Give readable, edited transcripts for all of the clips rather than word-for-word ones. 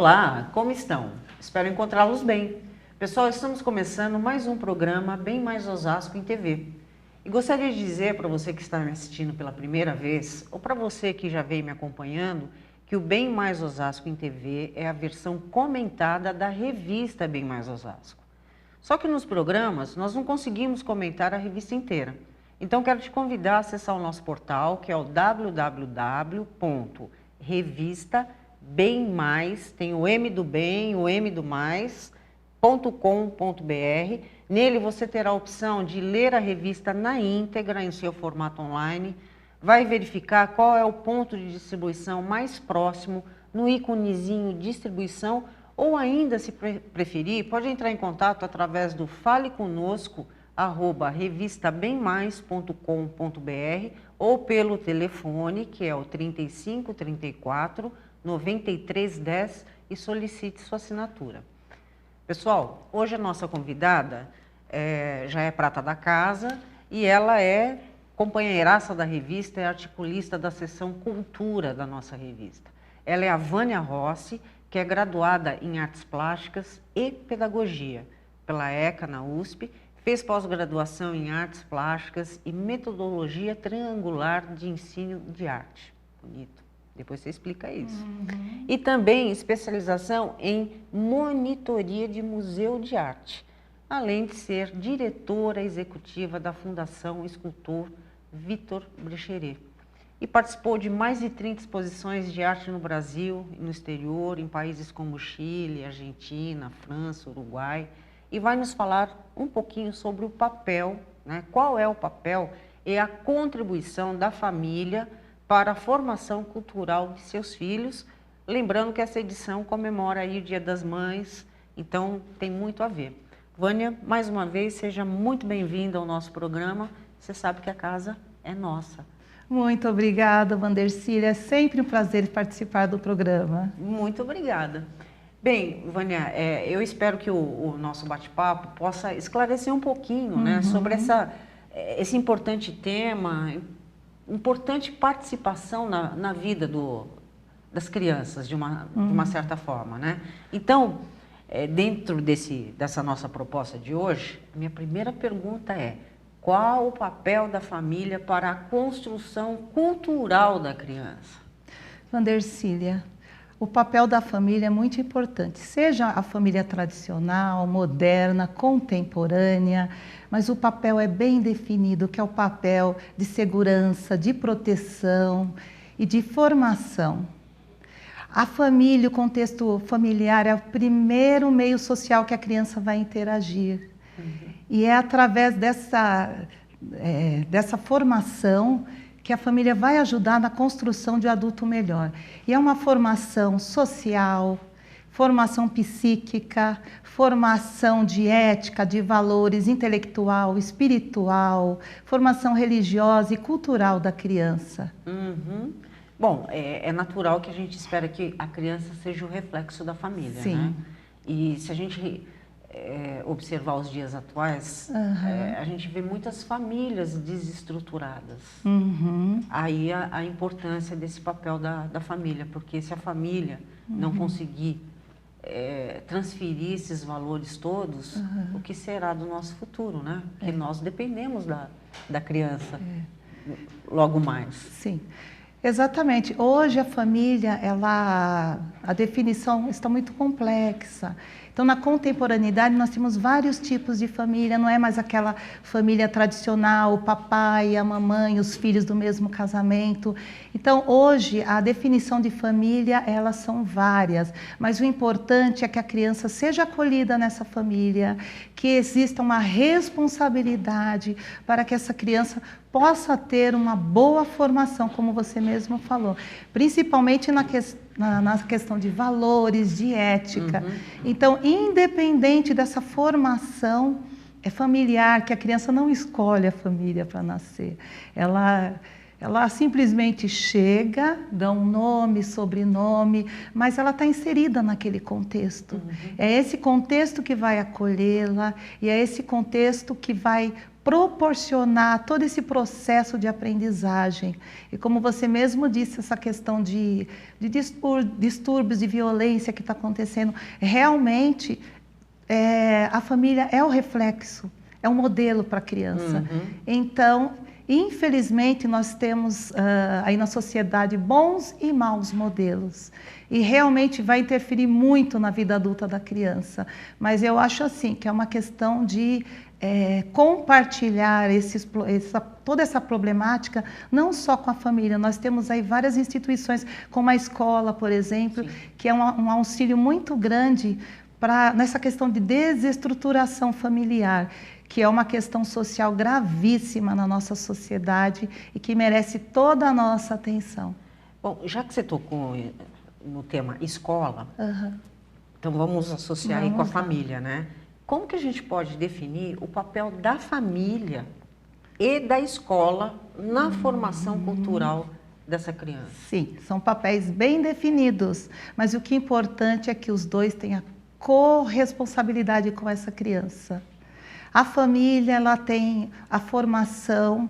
Olá, como estão? Espero encontrá-los bem. Pessoal, estamos começando mais um programa Bem Mais Osasco em TV. E gostaria de dizer para você que está me assistindo pela primeira vez, ou para você que já veio me acompanhando, que o Bem Mais Osasco em TV é a versão comentada da revista Bem Mais Osasco. Só que nos programas nós não conseguimos comentar a revista inteira. Então quero te convidar a acessar o nosso portal, que é o www.revistabemmais, tem o M do bem, o M do mais.com.br. Nele você terá a opção de ler a revista na íntegra, em seu formato online, vai verificar qual é o ponto de distribuição mais próximo, no íconezinho distribuição, ou ainda, se preferir, pode entrar em contato através do faleconosco@revistabemmais.com.br ou pelo telefone, que é o 35 34 93 10, e solicite sua assinatura. Pessoal, hoje a nossa convidada já é prata da casa e ela é companheiraça da revista, é articulista da seção Cultura da nossa revista. Ela é a Vânia Rossi, que é graduada em Artes Plásticas e Pedagogia pela ECA na USP, fez pós-graduação em Artes Plásticas e Metodologia Triangular de Ensino de Arte. Bonito, depois você explica isso. E também especialização em monitoria de museu de arte, além de ser diretora executiva da Fundação Escultor Vitor Brecheret. E participou de mais de 30 exposições de arte no Brasil e no exterior, em países como Chile, Argentina, França, Uruguai, e vai nos falar um pouquinho sobre o papel, né? Qual é o papel e a contribuição da família para a formação cultural de seus filhos, lembrando que essa edição comemora aí o Dia das Mães, então tem muito a ver. Vânia, mais uma vez, seja muito bem-vinda ao nosso programa, você sabe que a casa é nossa. Muito obrigada, Vandercília. É sempre um prazer participar do programa. Muito obrigada. Bem, Vânia, eu espero que o nosso bate-papo possa esclarecer um pouquinho, né, sobre esse importante tema, importante participação na vida das crianças, de uma certa forma, né? Então, dentro dessa nossa proposta de hoje, a minha primeira pergunta é: qual o papel da família para a construção cultural da criança? Vandercília, o papel da família é muito importante, seja a família tradicional, moderna, contemporânea, mas o papel é bem definido, que é o papel de segurança, de proteção e de formação. A família, o contexto familiar é o primeiro meio social que a criança vai interagir. E é através dessa formação que a família vai ajudar na construção de um adulto melhor. E é uma formação social, formação psíquica, formação de ética, de valores, intelectual, espiritual, formação religiosa e cultural da criança. Bom, é natural que a gente espera que a criança seja o reflexo da família, Sim. né? E se a gente observar os dias atuais, a gente vê muitas famílias desestruturadas. Aí a importância desse papel da família, porque se a família não conseguir transferir esses valores todos, o que será do nosso futuro, né? Porque nós dependemos da criança logo mais. Sim. Exatamente. Hoje a família, a definição está muito complexa. Então, na contemporaneidade, nós temos vários tipos de família, não é mais aquela família tradicional, o papai, a mamãe, os filhos do mesmo casamento. Então, hoje, a definição de família, elas são várias, mas o importante é que a criança seja acolhida nessa família, que exista uma responsabilidade para que essa criança possa ter uma boa formação, como você mesmo falou, principalmente na questão de valores, de ética. Então, independente dessa formação familiar, que a criança não escolhe a família para nascer, ela simplesmente chega, dá um nome, sobrenome, mas ela está inserida naquele contexto. É esse contexto que vai acolhê-la e é esse contexto que vai proporcionar todo esse processo de aprendizagem. E como você mesmo disse, essa questão de distúrbios, de violência que está acontecendo, realmente a família é o reflexo, é um modelo para a criança. Então, infelizmente, nós temos aí na sociedade bons e maus modelos. E realmente vai interferir muito na vida adulta da criança. Mas eu acho assim, que é uma questão de compartilhar toda essa problemática, não só com a família. Nós temos aí várias instituições, como a escola, por exemplo, que é um auxílio muito grande nessa questão de desestruturação familiar, que é uma questão social gravíssima na nossa sociedade e que merece toda a nossa atenção. Bom, já que você tocou no tema escola, então vamos associar aí com a família, né? Como que a gente pode definir o papel da família e da escola na formação cultural dessa criança? Sim, são papéis bem definidos, mas o que é importante é que os dois tenham corresponsabilidade com essa criança. A família, ela tem a formação,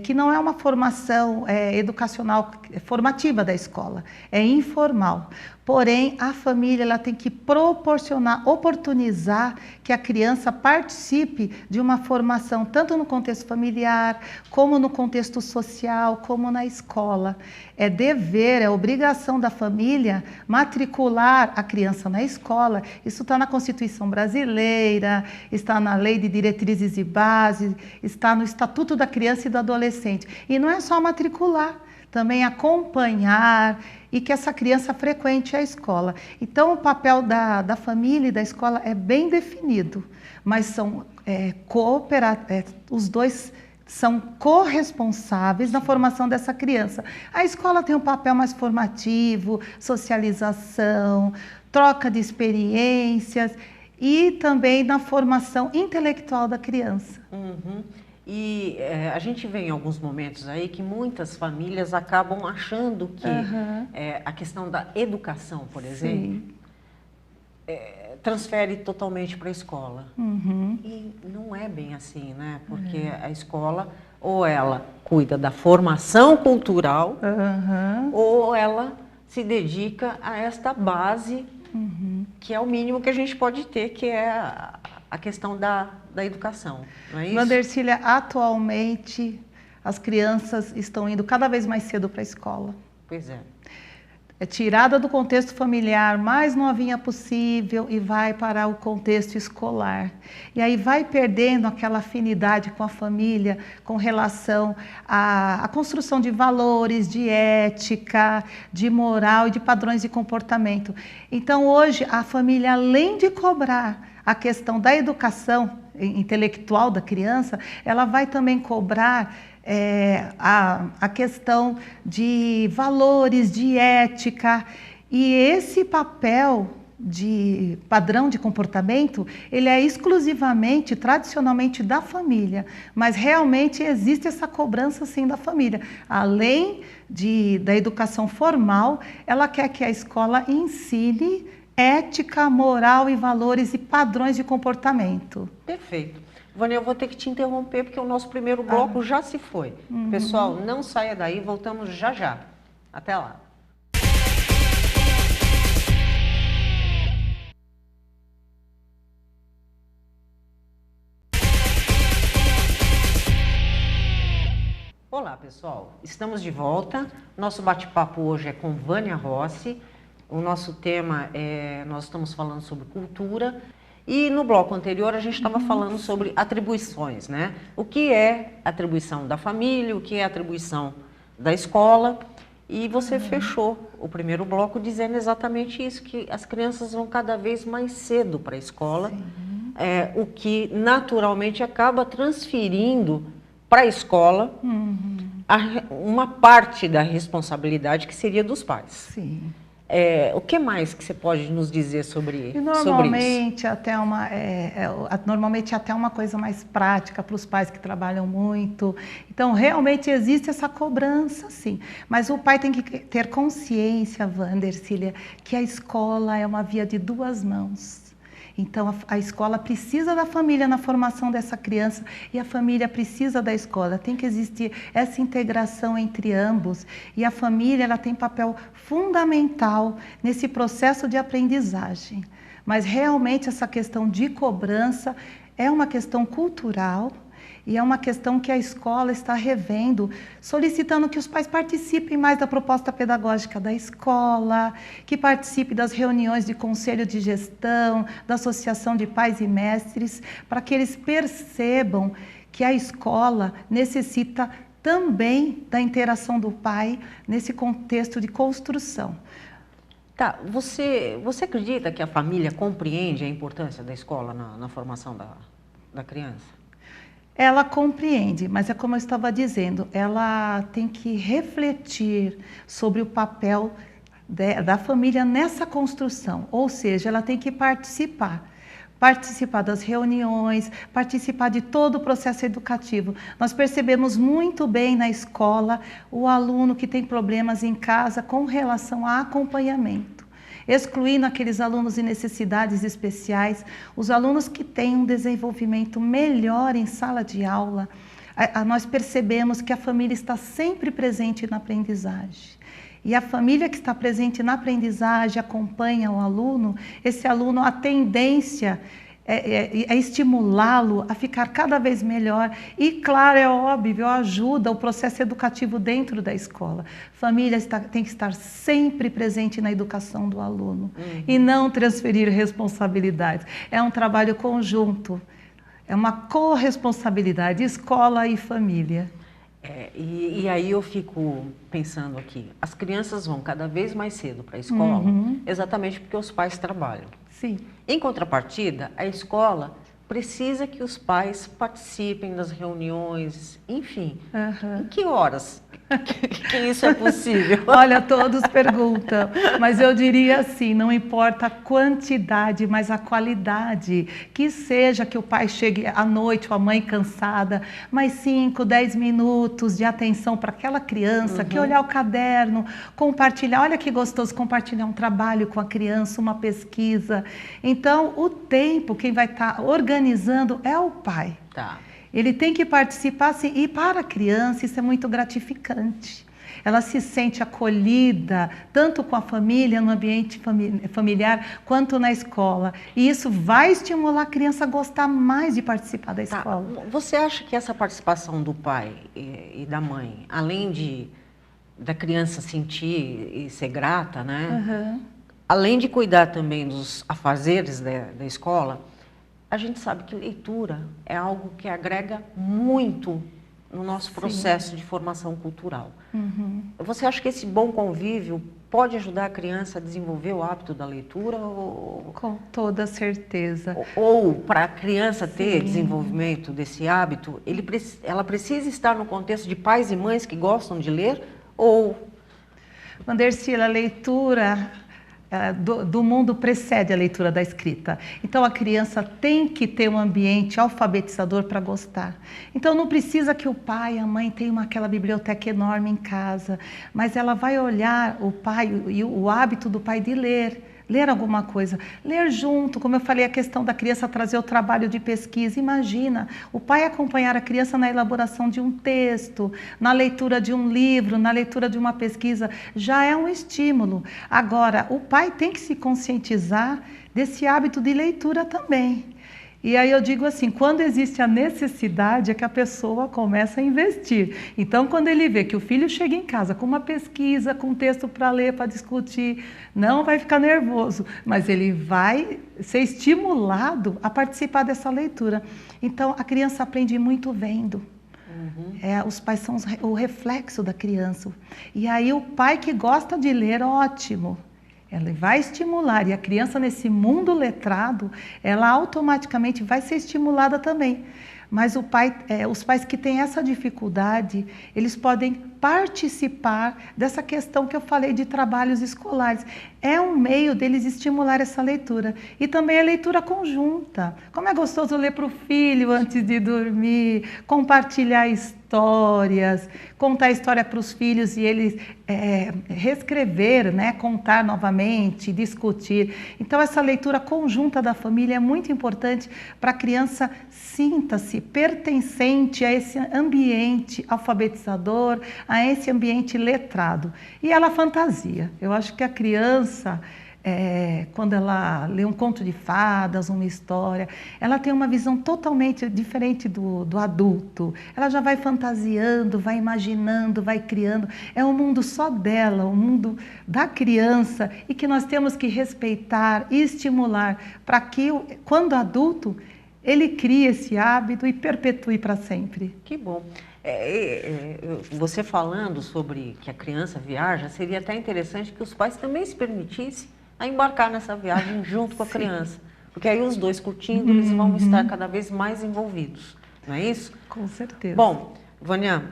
que não é uma formação educacional formativa da escola, é informal. Porém, a família ela tem que proporcionar, oportunizar que a criança participe de uma formação, tanto no contexto familiar, como no contexto social, como na escola. É dever, é obrigação da família matricular a criança na escola. Isso está na Constituição Brasileira, está na Lei de Diretrizes e Bases, está no Estatuto da Criança e do Adolescente. E não é só matricular, também acompanhar e que essa criança frequente a escola. Então, o papel da família e da escola é bem definido, mas são os dois são corresponsáveis na formação dessa criança. A escola tem um papel mais formativo, socialização, troca de experiências e também na formação intelectual da criança. E a gente vê em alguns momentos aí que muitas famílias acabam achando que a questão da educação, por exemplo, transfere totalmente para a escola. E não é bem assim, né? Porque a escola, ou ela cuida da formação cultural, ou ela se dedica a esta base, que é o mínimo que a gente pode ter, que é a questão da educação, não é isso? Wandercília, atualmente as crianças estão indo cada vez mais cedo para a escola. Pois é. É tirada do contexto familiar mais novinha possível e vai para o contexto escolar. E aí vai perdendo aquela afinidade com a família, com relação à construção de valores, de ética, de moral e de padrões de comportamento. Então hoje a família, além de cobrar a questão da educação intelectual da criança, ela vai também cobrar a questão de valores, de ética, e esse papel de padrão de comportamento, ele é exclusivamente, tradicionalmente da família, mas realmente existe essa cobrança sim da família. Além da educação formal, ela quer que a escola ensine ética, moral e valores e padrões de comportamento. Perfeito. Vânia, eu vou ter que te interromper porque o nosso primeiro bloco já se foi. Pessoal, não saia daí, voltamos já já. Até lá. Olá, pessoal. Estamos de volta. Nosso bate-papo hoje é com Vânia Rossi. O nosso tema nós estamos falando sobre cultura. E no bloco anterior a gente estava falando sobre atribuições, né? O que é atribuição da família, o que é atribuição da escola. E você fechou o primeiro bloco dizendo exatamente isso, que as crianças vão cada vez mais cedo para a escola, o que naturalmente acaba transferindo para a escola uma parte da responsabilidade que seria dos pais. Sim. O que mais que você pode nos dizer sobre isso? Normalmente até uma coisa mais prática para os pais que trabalham muito. Então, realmente existe essa cobrança, sim. Mas o pai tem que ter consciência, Wandercília, que a escola é uma via de duas mãos. Então, a escola precisa da família na formação dessa criança e a família precisa da escola. Tem que existir essa integração entre ambos. E a família, ela tem papel fundamental nesse processo de aprendizagem. Mas, realmente, essa questão de cobrança é uma questão cultural e é uma questão que a escola está revendo, solicitando que os pais participem mais da proposta pedagógica da escola, que participem das reuniões de conselho de gestão, da associação de pais e mestres, para que eles percebam que a escola necessita também da interação do pai nesse contexto de construção. Tá, você acredita que a família compreende a importância da escola na formação da criança? Ela compreende, mas é como eu estava dizendo, ela tem que refletir sobre o papel da família nessa construção, ou seja, ela tem que participar das reuniões, participar de todo o processo educativo. Nós percebemos muito bem na escola o aluno que tem problemas em casa com relação a acompanhamento, excluindo aqueles alunos de necessidades especiais, os alunos que têm um desenvolvimento melhor em sala de aula. Nós percebemos que a família está sempre presente na aprendizagem. E a família que está presente na aprendizagem, acompanha o aluno, esse aluno, a tendência é estimulá-lo a ficar cada vez melhor e, claro, é óbvio, ajuda o processo educativo dentro da escola. Família tem que estar sempre presente na educação do aluno e não transferir responsabilidades. É um trabalho conjunto, é uma corresponsabilidade, escola e família. E aí eu fico pensando aqui, as crianças vão cada vez mais cedo para a escola, exatamente porque os pais trabalham. Sim. Em contrapartida, a escola precisa que os pais participem das reuniões, enfim. Em que horas que isso é possível? Olha, todos perguntam, mas eu diria assim, não importa a quantidade, mas a qualidade. Que seja que o pai chegue à noite, ou a mãe cansada, mais 5, 10 minutos de atenção para aquela criança, que olhar o caderno, compartilhar, olha que gostoso compartilhar um trabalho com a criança, uma pesquisa. Então, o tempo, quem vai estar organizando é o pai. Tá. Ele tem que participar, sim, e para a criança isso é muito gratificante. Ela se sente acolhida, tanto com a família, no ambiente familiar, quanto na escola. E isso vai estimular a criança a gostar mais de participar da escola. Você acha que essa participação do pai e da mãe, além da criança sentir e ser grata, né? Além de cuidar também dos afazeres da escola, a gente sabe que leitura é algo que agrega muito no nosso processo de formação cultural. Você acha que esse bom convívio pode ajudar a criança a desenvolver o hábito da leitura? Com toda certeza. Ou para a criança ter desenvolvimento desse hábito, ela precisa estar no contexto de pais e mães que gostam de ler? Ou... Vandercy, a leitura do mundo precede a leitura da escrita. Então, a criança tem que ter um ambiente alfabetizador para gostar. Então, não precisa que o pai e a mãe tenham aquela biblioteca enorme em casa, mas ela vai olhar o pai e o hábito do pai de ler alguma coisa, ler junto, como eu falei, a questão da criança trazer o trabalho de pesquisa. Imagina, o pai acompanhar a criança na elaboração de um texto, na leitura de um livro, na leitura de uma pesquisa, já é um estímulo. Agora, o pai tem que se conscientizar desse hábito de leitura também. E aí eu digo assim, quando existe a necessidade é que a pessoa começa a investir. Então, quando ele vê que o filho chega em casa com uma pesquisa, com um texto para ler, para discutir, não vai ficar nervoso, mas ele vai ser estimulado a participar dessa leitura. Então, a criança aprende muito vendo. Os pais são o reflexo da criança. E aí o pai que gosta de ler, ótimo. Ela vai estimular, e a criança nesse mundo letrado, ela automaticamente vai ser estimulada também. Mas os pais que têm essa dificuldade, eles podem participar dessa questão que eu falei de trabalhos escolares. É um meio deles estimular essa leitura. E também a leitura conjunta. Como é gostoso ler para o filho antes de dormir, compartilhar histórias, contar a história para os filhos e eles reescrever, né? Contar novamente, discutir. Então, essa leitura conjunta da família é muito importante para a criança sinta-se pertencente a esse ambiente alfabetizador, a esse ambiente letrado. E ela fantasia. Eu acho que a criança, quando ela lê um conto de fadas, uma história, ela tem uma visão totalmente diferente do adulto. Ela já vai fantasiando, vai imaginando, vai criando. É um mundo só dela, o mundo da criança, e que nós temos que respeitar e estimular para que, quando adulto, ele crie esse hábito e perpetue para sempre. Que bom. Você falando sobre que a criança viaja, seria até interessante que os pais também se permitissem a embarcar nessa viagem junto com a criança. Porque aí os dois curtindo, eles vão estar cada vez mais envolvidos. Não é isso? Com certeza. Bom, Vânia,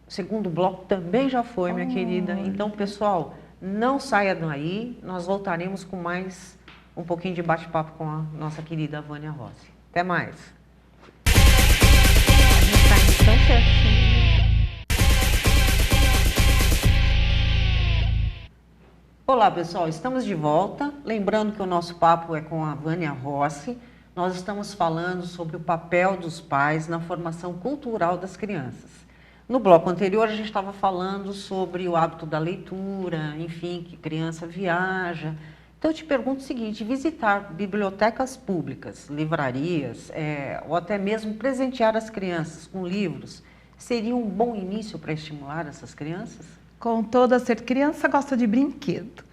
o segundo bloco também já foi, minha querida. Então, pessoal, não saia daí. Nós voltaremos com mais um pouquinho de bate-papo com a nossa querida Vânia Rossi. Até mais. A gente está indo tão certinho. Olá, pessoal. Estamos de volta. Lembrando que o nosso papo é com a Vânia Rossi. Nós estamos falando sobre o papel dos pais na formação cultural das crianças. No bloco anterior, a gente estava falando sobre o hábito da leitura, enfim, que criança viaja. Então, eu te pergunto o seguinte: visitar bibliotecas públicas, livrarias, ou até mesmo presentear as crianças com livros, seria um bom início para estimular essas crianças? Com toda certeza. Criança gosta de brinquedo.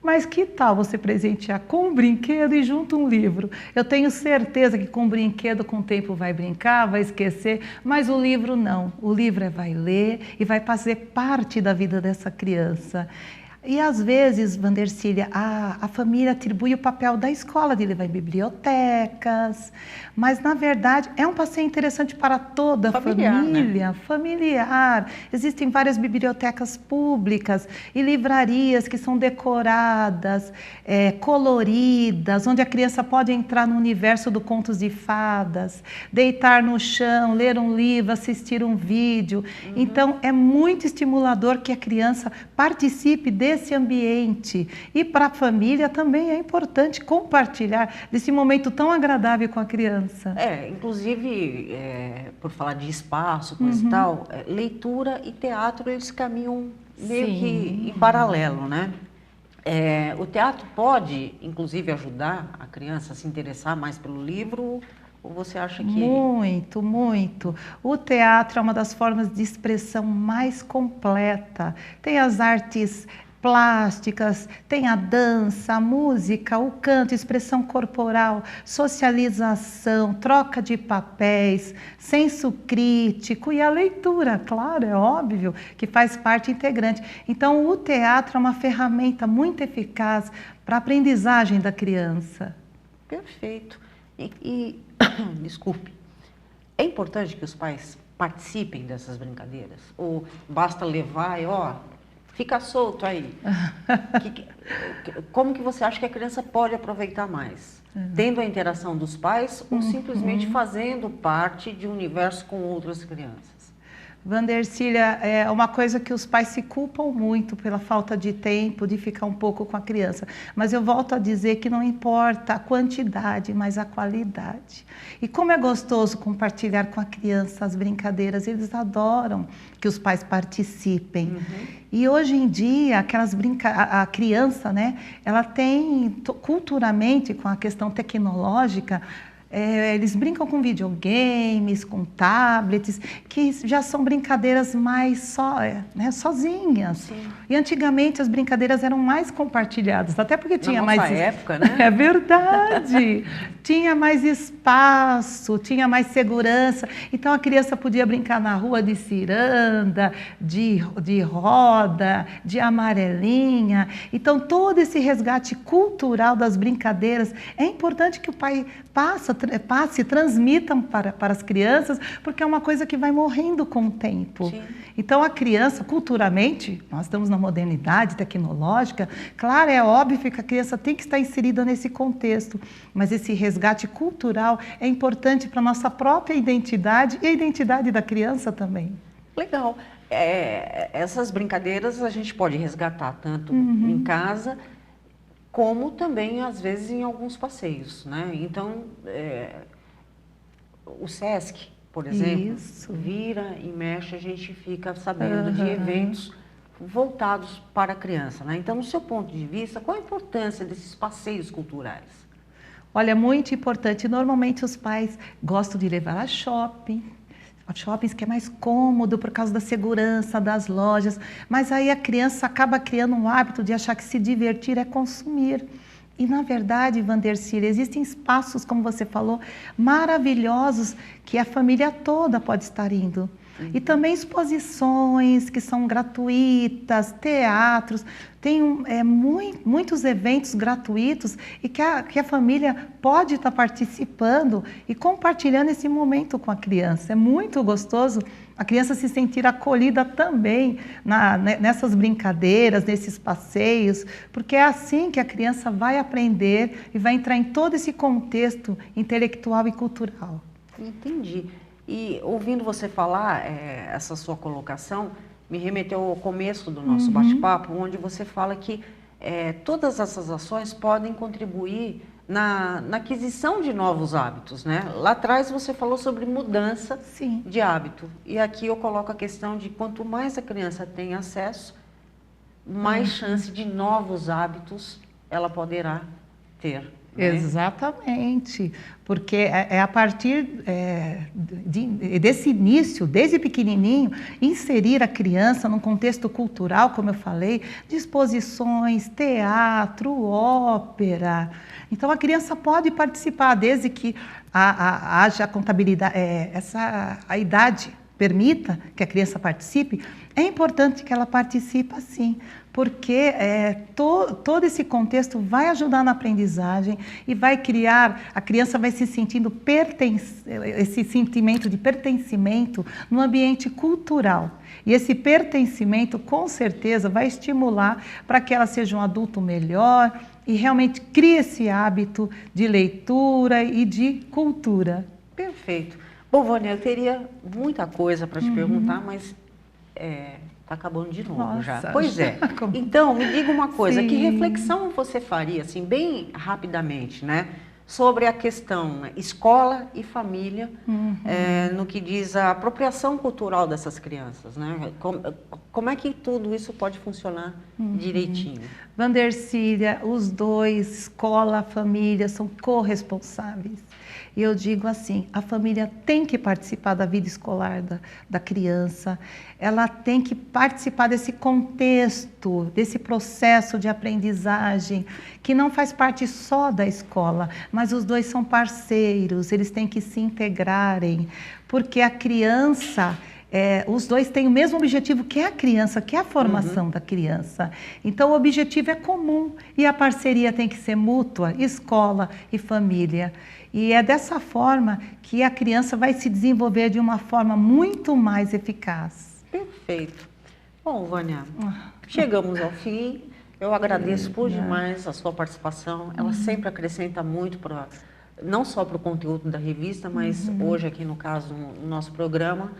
Mas que tal você presentear com um brinquedo e junto um livro? Eu tenho certeza que com o brinquedo, com o tempo, vai brincar, vai esquecer, mas o livro não. O livro vai ler e vai fazer parte da vida dessa criança. E às vezes, Vandercília, a família atribui o papel da escola de levar em bibliotecas, mas na verdade é um passeio interessante para toda a família, né? Familiar. Existem várias bibliotecas públicas e livrarias que são decoradas, coloridas, onde a criança pode entrar no universo do contos de fadas, deitar no chão, ler um livro, assistir um vídeo. Então é muito estimulador que a criança participe desse ambiente. E para a família também é importante compartilhar desse momento tão agradável com a criança. Inclusive, por falar de espaço, coisa e tal, leitura e teatro, eles caminham meio que em paralelo, né? O teatro pode, inclusive, ajudar a criança a se interessar mais pelo livro? Ou você acha que... Muito, muito. O teatro é uma das formas de expressão mais completa. Tem as artes plásticas, tem a dança, a música, o canto, expressão corporal, socialização, troca de papéis, senso crítico e a leitura, claro, é óbvio, que faz parte integrante. Então, o teatro é uma ferramenta muito eficaz para a aprendizagem da criança. Perfeito. Desculpe, é importante que os pais participem dessas brincadeiras? Ou basta levar e, fica solto aí? Como que você acha que a criança pode aproveitar mais? Tendo a interação dos pais ou simplesmente fazendo parte de um universo com outras crianças? Vandercília, é uma coisa que os pais se culpam muito pela falta de tempo, de ficar um pouco com a criança. Mas eu volto a dizer que não importa a quantidade, mas a qualidade. E como é gostoso compartilhar com a criança as brincadeiras, eles adoram que os pais participem. E hoje em dia, a criança, né, ela tem culturalmente, com a questão tecnológica, eles brincam com videogames, com tablets, que já são brincadeiras mais sozinhas. Sim. E antigamente as brincadeiras eram mais compartilhadas, até porque tinha mais... Na nossa época, né? É verdade. tinha mais espaço, tinha mais segurança. Então a criança podia brincar na rua de ciranda, de roda, de amarelinha. Então todo esse resgate cultural das brincadeiras, é importante que o pai passe, transmitam para as crianças, porque é uma coisa que vai morrendo com o tempo. Sim. Então a criança, culturalmente, nós estamos na modernidade tecnológica, claro, é óbvio que a criança tem que estar inserida nesse contexto, mas esse resgate cultural é importante para a nossa própria identidade e a identidade da criança também. Legal. Essas brincadeiras a gente pode resgatar tanto em casa, como também, às vezes, em alguns passeios, né? Então, o SESC, por exemplo, vira e mexe, a gente fica sabendo de eventos voltados para a criança, né? Então, no seu ponto de vista, qual a importância desses passeios culturais? Olha, muito importante. Normalmente os pais gostam de levar a shoppings que é mais cômodo por causa da segurança das lojas, mas aí a criança acaba criando um hábito de achar que se divertir é consumir. E na verdade, Vandercília, existem espaços, como você falou, maravilhosos que a família toda pode estar indo. E também exposições que são gratuitas, teatros, tem muitos eventos gratuitos e que a família pode estar participando e compartilhando esse momento com a criança. É muito gostoso a criança se sentir acolhida também nessas brincadeiras, nesses passeios, porque é assim que a criança vai aprender e vai entrar em todo esse contexto intelectual e cultural. Entendi. E ouvindo você falar, essa sua colocação me remeteu ao começo do nosso bate-papo, onde você fala que todas essas ações podem contribuir na aquisição de novos hábitos, né? Lá atrás você falou sobre mudança de hábito. E aqui eu coloco a questão de quanto mais a criança tem acesso, mais chance de novos hábitos ela poderá ter. Né? Exatamente, porque é a partir desse início, desde pequenininho, inserir a criança num contexto cultural, como eu falei, de exposições, teatro, ópera. Então a criança pode participar, desde que haja a contabilidade, a idade permita que a criança participe, é importante que ela participe sim, porque todo esse contexto vai ajudar na aprendizagem e vai criar, a criança vai se sentindo esse sentimento de pertencimento no ambiente cultural. E esse pertencimento, com certeza, vai estimular para que ela seja um adulto melhor e realmente crie esse hábito de leitura e de cultura. Perfeito. Bom, Vânia, eu teria muita coisa para te perguntar, mas está acabando de novo. Nossa, já. Pois é. Então, me diga uma coisa, que reflexão você faria, assim, bem rapidamente, né, sobre a questão escola e família, no que diz a apropriação cultural dessas crianças, né? Como é que tudo isso pode funcionar direitinho? Vandercília, os dois, escola, família, são corresponsáveis. E eu digo assim, a família tem que participar da vida escolar da criança, ela tem que participar desse contexto, desse processo de aprendizagem, que não faz parte só da escola, mas os dois são parceiros, eles têm que se integrarem, porque a criança... os dois têm o mesmo objetivo que é a criança, que é a formação da criança. Então, o objetivo é comum e a parceria tem que ser mútua, escola e família. E é dessa forma que a criança vai se desenvolver de uma forma muito mais eficaz. Perfeito. Bom, Vânia, chegamos ao fim. Eu agradeço por demais a sua participação. Ela sempre acrescenta muito, não só para o conteúdo da revista, mas hoje aqui no caso, no nosso programa.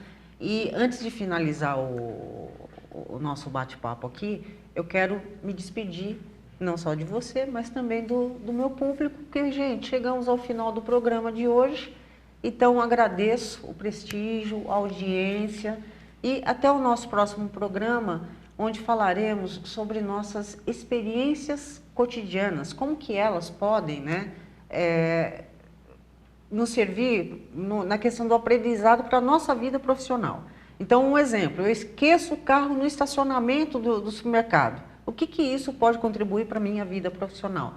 E antes de finalizar o nosso bate-papo aqui, eu quero me despedir, não só de você, mas também do meu público, porque, gente, chegamos ao final do programa de hoje, então agradeço o prestígio, a audiência e até o nosso próximo programa, onde falaremos sobre nossas experiências cotidianas, como que elas podem, né, nos servir na questão do aprendizado para a nossa vida profissional. Então, um exemplo, eu esqueço o carro no estacionamento do supermercado. O que isso pode contribuir para a minha vida profissional?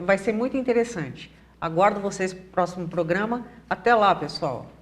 Vai ser muito interessante. Aguardo vocês para o próximo programa. Até lá, pessoal!